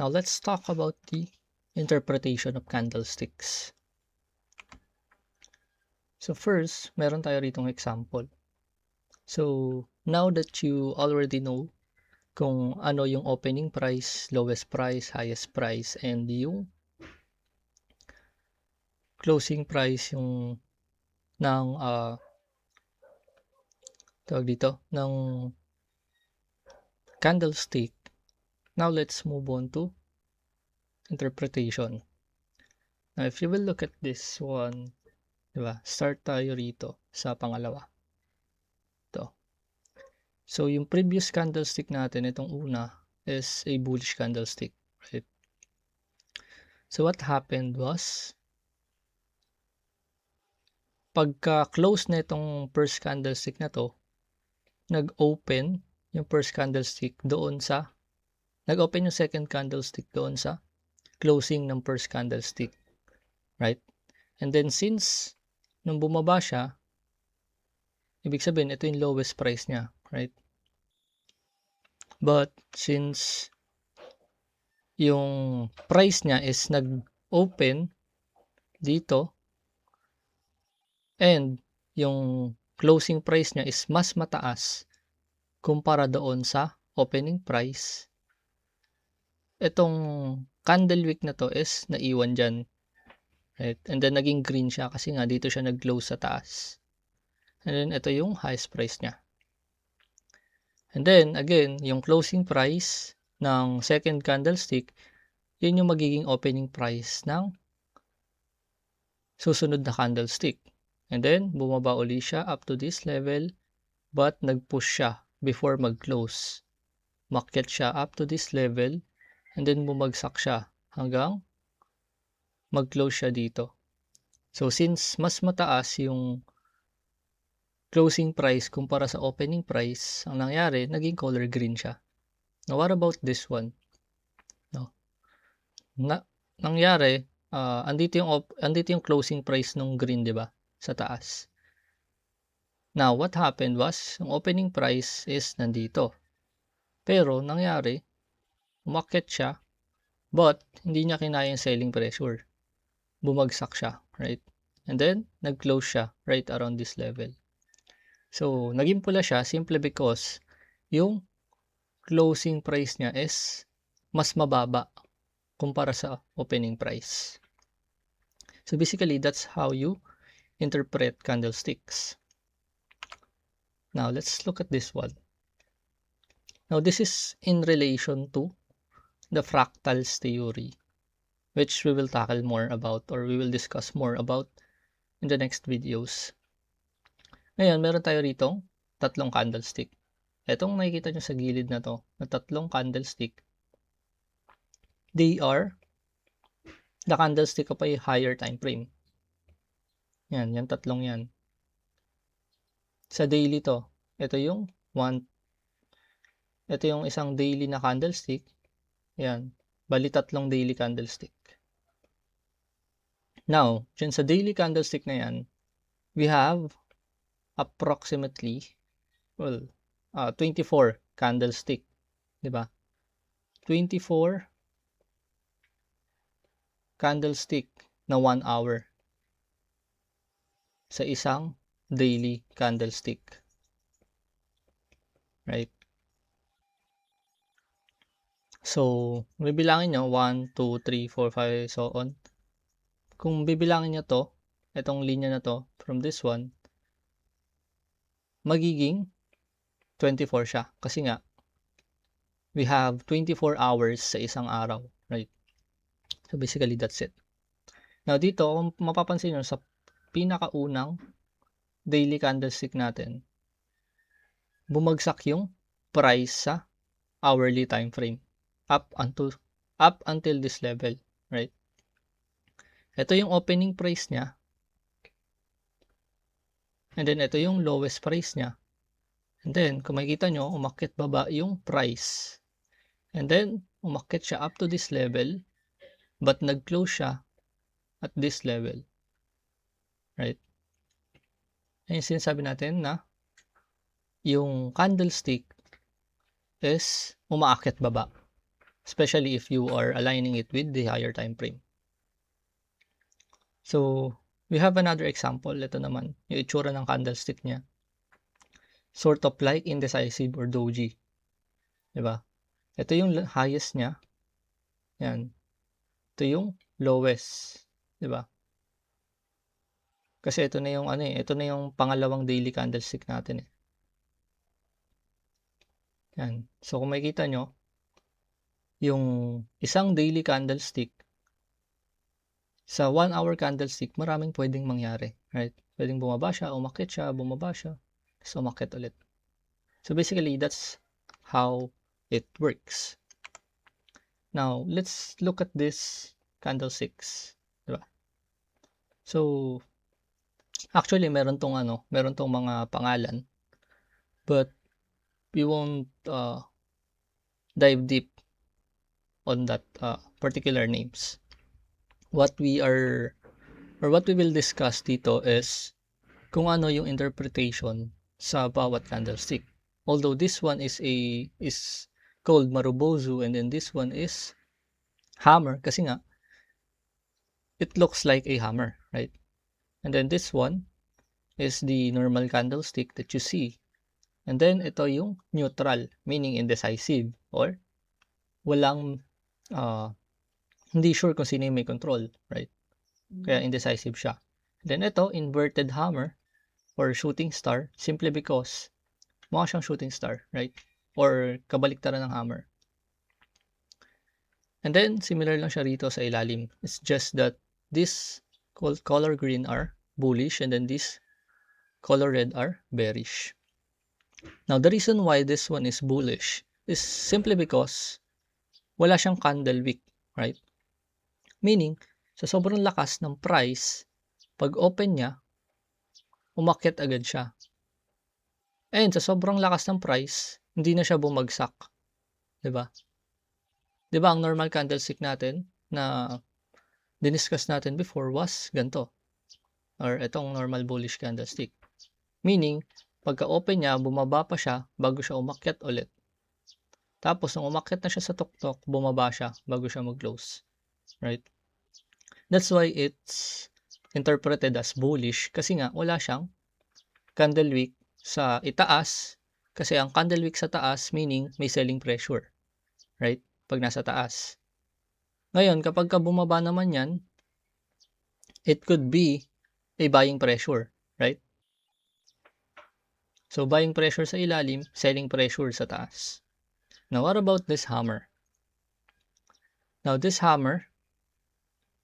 Now let's talk about the interpretation of candlesticks. So first, meron tayo ritong example. So now that you already know kung ano yung opening price, lowest price, highest price, and yung closing price yung ng tawag dito, ng candlestick. Now let's move on to interpretation. Now if you will look at this one, diba? Start tayo rito sa pangalawa. Ito. So yung previous candlestick natin, itong una, is a bullish candlestick, right? So what happened was, pagka-close na itong first candlestick na to, nag-open yung first candlestick doon sa, nag-open yung second candlestick doon sa closing ng first candlestick, right? And then since nung bumaba siya, ibig sabihin ito yung lowest price niya, right? But since yung price niya is nag-open dito and yung closing price niya is mas mataas kumpara doon sa opening price, itong candle wick na to is naiwan dyan, right? And then naging green siya kasi nga dito siya nag-close sa taas. And then ito yung highest price niya. And then again, yung closing price ng second candlestick, yun yung magiging opening price ng susunod na candlestick. And then bumaba uli siya up to this level, but nag-push siya before mag-close. Makyat siya up to this level, and then bumagsak siya hanggang mag-close siya dito. So since mas mataas yung closing price kumpara sa opening price, ang nangyari, naging color green siya. Now, what about this one? No. Nangyari, andito yung closing price ng green, di ba? Sa taas. Now, what happened was, yung opening price is nandito. Pero, nangyari, umakyat siya, but hindi niya kinaya yung selling pressure. Bumagsak siya, right? And then, nag-close siya right around this level. So, naging pula siya simply because yung closing price niya is mas mababa kumpara sa opening price. So, basically, that's how you interpret candlesticks. Now, let's look at this one. Now, this is in relation to the fractals theory, which we will tackle more about, or we will discuss more about in the next videos. Ngayon, meron tayo rito tatlong candlestick. Etong nakikita nyo sa gilid na to, na tatlong candlestick, they are the candlestick of a higher time frame. Yan, yung tatlong yan. Sa daily to, ito yung isang daily na candlestick. Yan, bali tatlong daily candlestick. Now, dyan sa daily candlestick na yan, we have approximately 24 candlestick, di ba? 24 candlestick na 1 hour sa isang daily candlestick, right? So, bibilangin nyo 1, 2, 3, 4, 5, so on. Kung bibilangin nyo to, itong linya na to, from this one, magiging 24 siya. Kasi nga, we have 24 hours sa isang araw, right? So, basically, that's it. Now, dito, kung mapapansin nyo, sa pinakaunang daily candlestick natin, bumagsak yung price sa hourly time frame up until this level, right? Ito yung opening price niya. And then, ito yung lowest price niya. And then, kung makikita nyo, umakyat baba yung price. And then, umakyat siya up to this level, but nag-close siya at this level. Right? Ayun sinasabi natin na yung candlestick is umaakyat baba. especially if you are aligning it with the higher time frame. So, we have another example. Ito naman, yung itsura ng candlestick niya. Sort of like indecisive or doji. Diba? Ito yung highest niya. Yan. Ito yung lowest. Diba? Kasi ito na yung ito na yung pangalawang daily candlestick natin eh. Yan. So kung makikita nyo, yung isang daily candlestick sa 1 hour candlestick, maraming pwedeng mangyari, right? Pwedeng bumaba siya, umakyat siya, bumaba siya, tapos umakyat ulit. So basically, that's how it works. Now, let's look at this candlesticks, diba? So, actually, meron tong mga pangalan, but we won't dive deep on that particular names. What we will discuss dito is kung ano yung interpretation sa bawat candlestick. Although this one is called Marubozu and then this one is hammer kasi nga it looks like a hammer, right? And then this one is the normal candlestick that you see. And then ito yung neutral, meaning indecisive or walang hindi sure kung sino yung may control, right? Kaya indecisive siya. Then ito, inverted hammer or shooting star simply because mukha siyang shooting star, right? Or kabaliktaran ng hammer. And then, similar lang siya rito sa ilalim. It's just that this color green are bullish and then this color red are bearish. Now, the reason why this one is bullish is simply because wala siyang candle wick, right? Meaning, sa sobrang lakas ng price, pag open niya, umakyat agad siya. And sa sobrang lakas ng price, hindi na siya bumagsak. Diba? Diba ang normal candlestick natin na diniscuss natin before was ganito. Or itong normal bullish candlestick. Meaning, pagka-open niya, bumaba pa siya bago siya umakyat ulit. Tapos, nung umakyat na siya sa tuktok, bumaba siya bago siya mag-close. Right? That's why it's interpreted as bullish kasi nga wala siyang candle wick sa itaas kasi ang candle wick sa taas meaning may selling pressure, right? Pag nasa taas. Ngayon, kapag ka bumaba naman yan, it could be a buying pressure, right? So, buying pressure sa ilalim, selling pressure sa taas. Now, what about this hammer? Now, this hammer,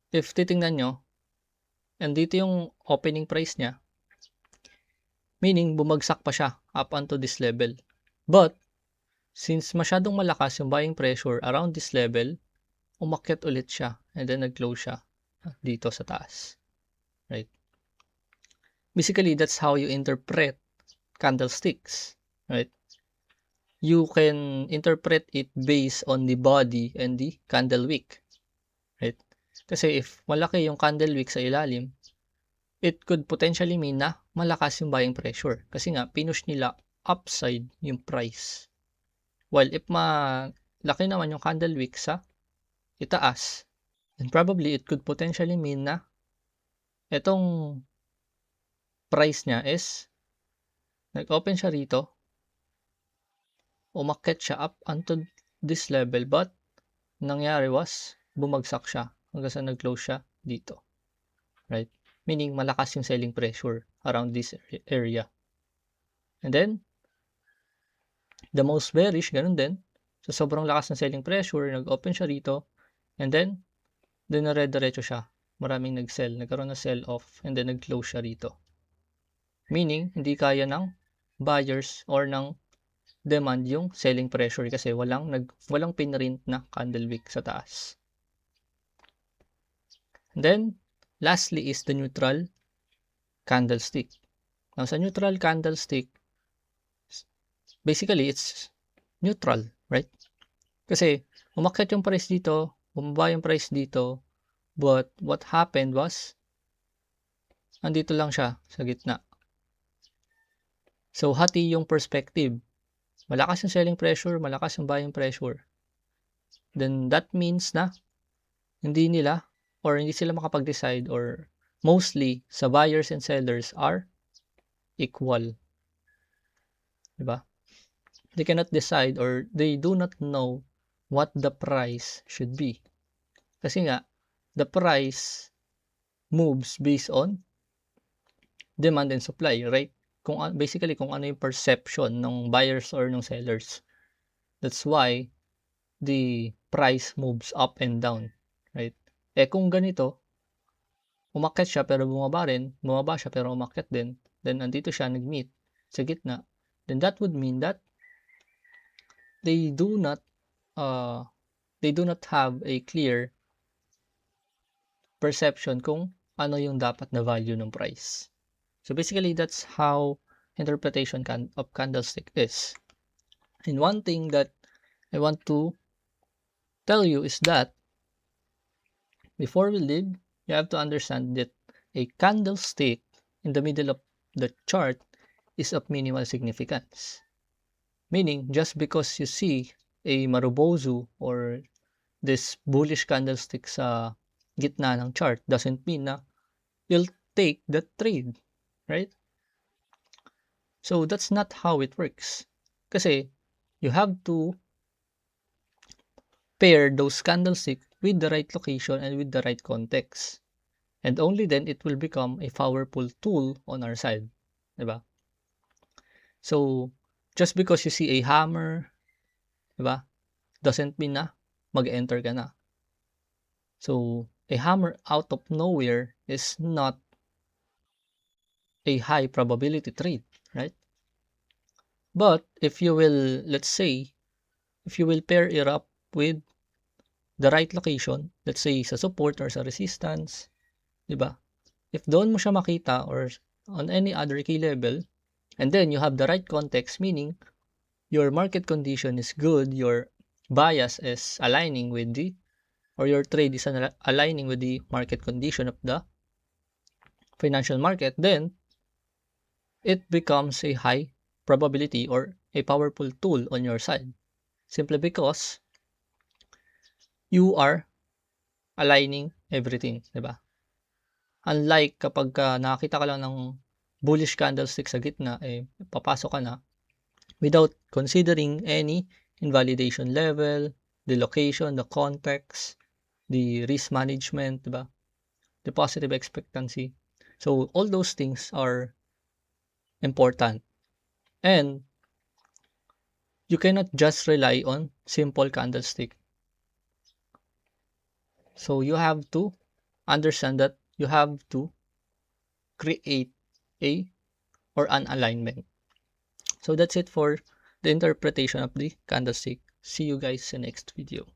if titingnan nyo, and dito yung opening price niya, meaning bumagsak pa siya up unto this level. But, since masyadong malakas yung buying pressure around this level, umakyat ulit siya and then nag-close siya dito sa taas. Right? Basically, that's how you interpret candlesticks. Right? You can interpret it based on the body and the candle wick. Right? Kasi if malaki yung candle wick sa ilalim, it could potentially mean na malakas yung buying pressure. Kasi nga, pinush nila upside yung price. While if malaki naman yung candle wick sa itaas, then probably it could potentially mean na itong price niya is nag-open siya rito, umakyat siya up unto this level, but nangyari was bumagsak siya hanggang sa nag-close siya dito. Right? Meaning malakas yung selling pressure around this area. And then, the most bearish, ganun din. So, sobrang lakas ng selling pressure, nag-open siya rito, and then, dinare-diretso siya. Maraming nag-sell, nagkaroon ng sell-off, and then nag-close siya rito. Meaning, hindi kaya ng buyers or ng demand yung selling pressure kasi walang pinrint na candle wick sa taas. And then, lastly is the neutral candlestick. Now, sa neutral candlestick, basically, it's neutral, right? Kasi, umakyat yung price dito, bumaba yung price dito, but what happened was, andito lang siya sa gitna. So, hati yung perspective. Malakas yung selling pressure, malakas yung buying pressure. then that means na hindi sila makapag-decide, or mostly sa buyers and sellers are equal. Diba? They cannot decide, or they do not know what the price should be. Kasi nga, the price moves based on demand and supply, right? Basically, kung ano yung perception ng buyers or ng sellers. That's why the price moves up and down, right? Kung ganito, umakyat siya pero bumaba siya pero umakyat din, then andito siya nag-meet sa gitna, then that would mean that they do not have a clear perception kung ano yung dapat na value ng price. So basically, that's how interpretation of candlestick is. And one thing that I want to tell you is that before we leave, you have to understand that a candlestick in the middle of the chart is of minimal significance. Meaning, just because you see a Marubozu or this bullish candlestick sa gitna ng chart doesn't mean na you'll take that trade, right? So that's not how it works. Kasi you have to pair those candlesticks with the right location and with the right context. And only then it will become a powerful tool on our side. Diba? So, just because you see a hammer, diba, doesn't mean na mag-enter ka na. So, a hammer out of nowhere is not a high probability trade, right? But if you will, let's say, if you will pair it up with the right location, let's say sa support or sa resistance, diba? If doon mo siya makita or on any other key level, and then you have the right context, meaning your market condition is good, your bias is aligning with or your trade is aligning with the market condition of the financial market, then it becomes a high probability or a powerful tool on your side. Simply because you are aligning everything, diba? Unlike kapag nakakita ka lang ng bullish candlestick sa gitna, papasok ka na without considering any invalidation level, the location, the context, the risk management, diba? The positive expectancy. So all those things are important. And you cannot just rely on simple candlestick. So you have to understand that you have to create an alignment. So that's it for the interpretation of the candlestick. See you guys in the next video.